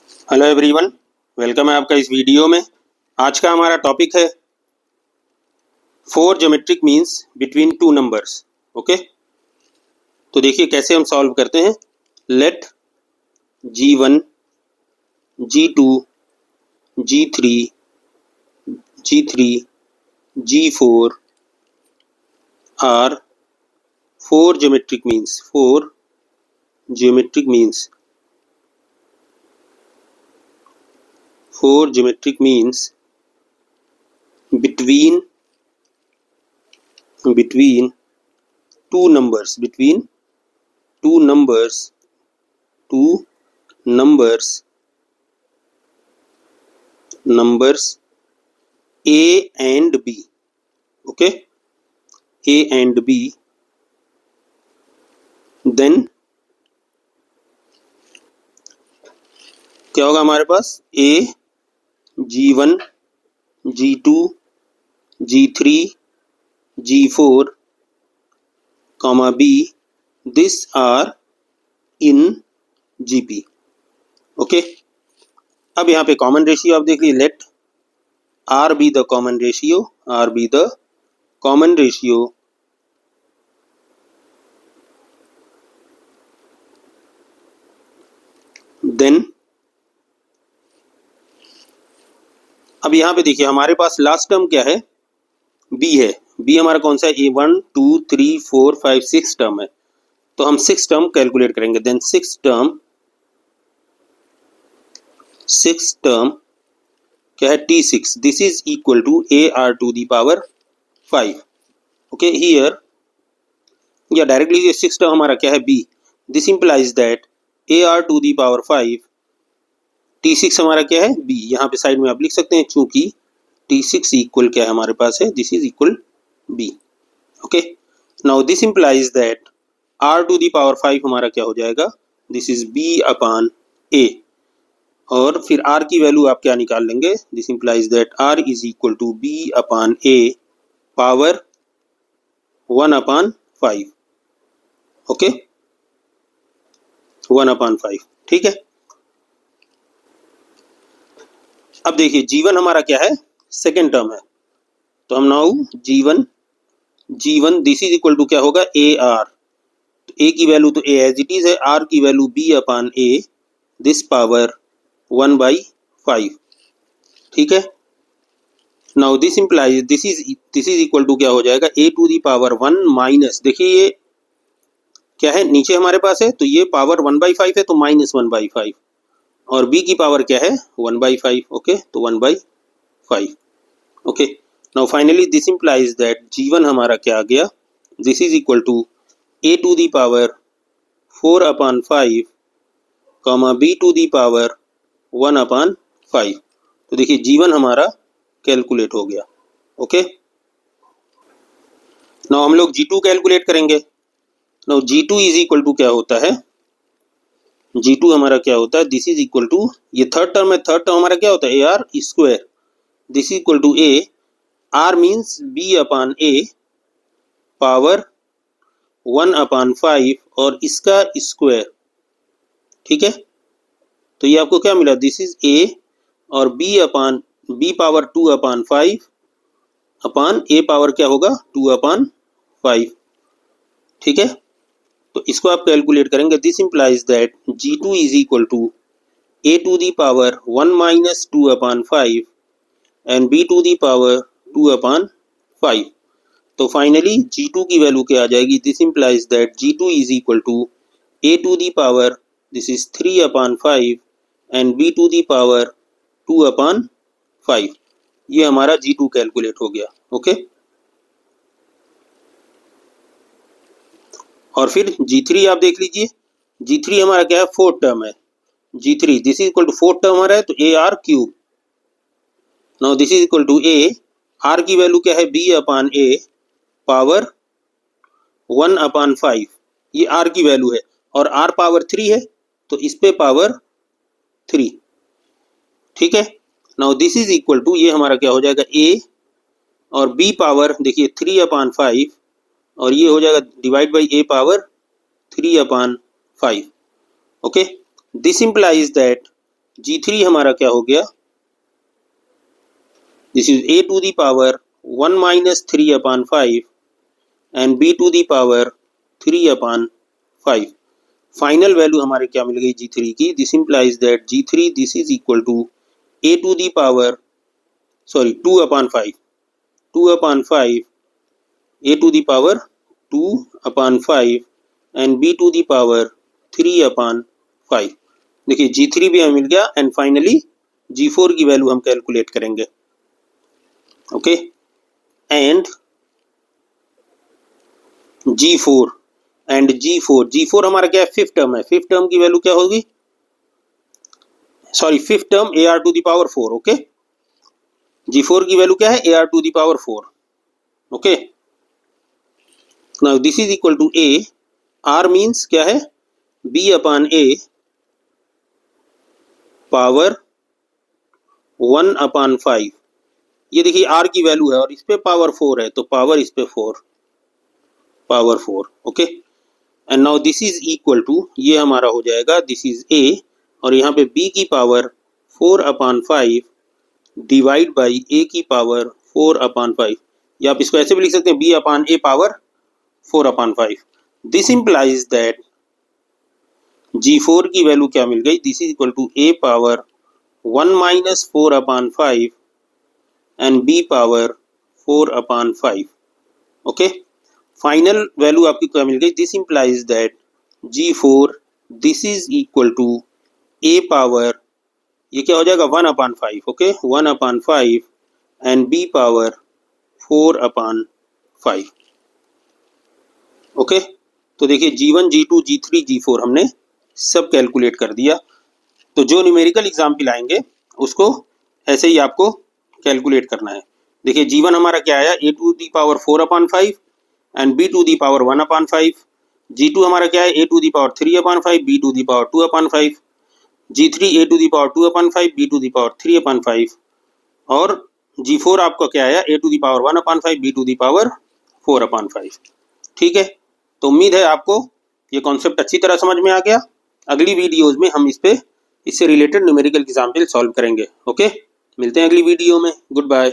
Hello everyone, welcome है आपका इस वीडियो में। आज का हमारा टॉपिक है four geometric means between two numbers. Okay, तो देखिए कैसे हम सॉल्व करते हैं। Let G1, G2, G3, G3, G4 are four geometric means between two numbers A and B. Okay, A and B, then क्या होगा हमारे पास A, G1, G2, G3, G4, comma B, this are in GP. Okay, अब यहाँ पे common ratio आप देख लीजिए। Let R be the common ratio, then अब यहाँ पे देखिए हमारे पास लास्ट टर्म क्या है, B है। B हमारा कौन सा है, A 1 2 3 4 5 6 टर्म है, तो हम 6 टर्म कैलकुलेट करेंगे। देन 6 टर्म क्या है, T6, this is equal to AR to the power 5। Okay, here या डायरेक्टली ये 6 टर्म हमारा क्या है, B, this implies that AR to the power 5, T6 हमारा क्या है, B। यहाँ पे साइड में आप लिख सकते हैं, चूंकि T6 इक्वल क्या है हमारे पास है, this is equal B। Okay, now this implies that R to the power 5 हमारा क्या हो जाएगा, this is B upon A। और फिर R की वैल्यू आप क्या निकाल लेंगे, this implies that R is equal to B upon A power 1 upon 5। Okay, 1 upon 5, ठीक है। अब देखिए G1 हमारा क्या है, सेकेंड टर्म है, तो हम now G1 this is equal to क्या होगा, AR। तो A की वैल्यू तो A एज इट इज है, R की value B upon A, this power 1/5, ठीक है। Now this implies this is equal to क्या हो जाएगा, A to the power 1 minus, देखिए ये क्या है नीचे हमारे पास है, तो ये पावर 1/5 है, तो माइनस 1/5, और B की पावर क्या है, 1/5। ओके, तो 1/5। Okay, now finally this implies that G1 हमारा क्या आ गया, this is equal to A to the power 4 upon 5 comma B to the power 1 upon 5। तो देखिए G1 हमारा कैलकुलेट हो गया। ओके, नाउ हम लोग G2 कैलकुलेट करेंगे। Now G2 is equal to क्या होता है, G2 हमारा क्या होता है, दिस इज इक्वल टू, ये थर्ड टर्म है, थर्ड टर्म हमारा क्या होता है, AR square, this is equal to A, R means B upon A power 1 upon 5 और इसका स्क्वायर, ठीक है। तो ये आपको क्या मिला, दिस इज A और B power 2 upon 5 upon A power क्या होगा, 2 अपॉन 5, ठीक है। तो इसको आप कैलकुलेट करेंगे, this implies that G2 is equal to A to the power 1 minus 2 upon 5 and B to the power 2 upon 5। तो फाइनली G2 की वैल्यू क्या आ जाएगी, this implies that G2 is equal to A to the power, this is 3 upon 5 and B to the power 2 upon 5। ये हमारा G2 calculate हो गया। Okay, और फिर G3 आप देख लीजिए, G3 हमारा क्या है, फोर्थ टर्म है, G3 this is equal to fourth term हमारा है, तो AR cube. Now this is equal to A, R की वैल्यू क्या है, B upon A power 1 upon 5, ये R की वैल्यू है, और R पावर 3 है, तो इस पे पावर 3, ठीक है। Now this is equal to, ये हमारा क्या हो जाएगा, A और B पावर देखिए 3 अपॉन 5, और ये हो जाएगा divide by A power 3 upon 5। Okay, this implies that G3 हमारा क्या हो गया, this is a to the power 1 minus 3 upon 5 and b to the power 3 upon 5। Final value हमारे क्या मिल गई G3 की, this implies that G3 this is equal to a to the power 2 upon 5, 2 upon 5 a to the power 2 upon 5 and b to the power 3 upon 5। देखिए G3 भी हमें मिल गया and finally G4 की वैल्यू हम calculate करेंगे। Okay and G4 and G4 हमारा क्या है, फिफ्थ टर्म है, फिफ्थ टर्म की वैल्यू क्या होगी, sorry fifth term AR to the power 4। Okay G4 की वैल्यू क्या है, AR to the power 4। Okay now this is equal to A, R means क्या है, B upon A power 1 upon 5। ये देखिए R की वैल्यू है और इस पे पावर 4 है, तो पावर इस पे 4, power 4। Okay and now this is equal to, ये हमारा हो जाएगा, दिस इज A और यहाँ पे B की power 4 upon 5 divide by A की पावर 4 अपॉन 5, या आप इसको ऐसे भी लिख सकते हैं B upon A power 4 upon 5। This implies that G4 की वैल्यू क्या मिल गई, this is equal to A power 1 minus 4 upon 5 and B power 4 upon 5। Okay final value आपकी क्या मिल गई, this implies that G4 this is equal to A power, ये क्या हो जाएगा 1 upon 5। Okay 1 upon 5 and B power 4 upon 5। Okay तो देखिए G1 G2 G3 G4 हमने सब कैलकुलेट कर दिया। तो जो न्यूमेरिकल एग्जाम्पल आएंगे उसको ऐसे ही आपको कैलकुलेट करना है। देखिए G1 हमारा क्या आया, A to the power 4 upon 5 and B to the power 1 upon 5। G2 हमारा क्या है, A to the power 3 upon 5 B to the power 2 upon 5। G3 A to the power 2 upon 5 B to the power 3 upon 5 और G4 आपका क्या आया, A to the power 1 upon 5 B to the power 4 upon 5। ठीक है, तो उम्मीद है आपको ये कॉन्सेप्ट अच्छी तरह समझ में आ गया। अगली वीडियोज में हम इससे रिलेटेड न्यूमेरिकल एग्जाम्पल सॉल्व करेंगे। ओके मिलते हैं अगली वीडियो में, गुड बाय।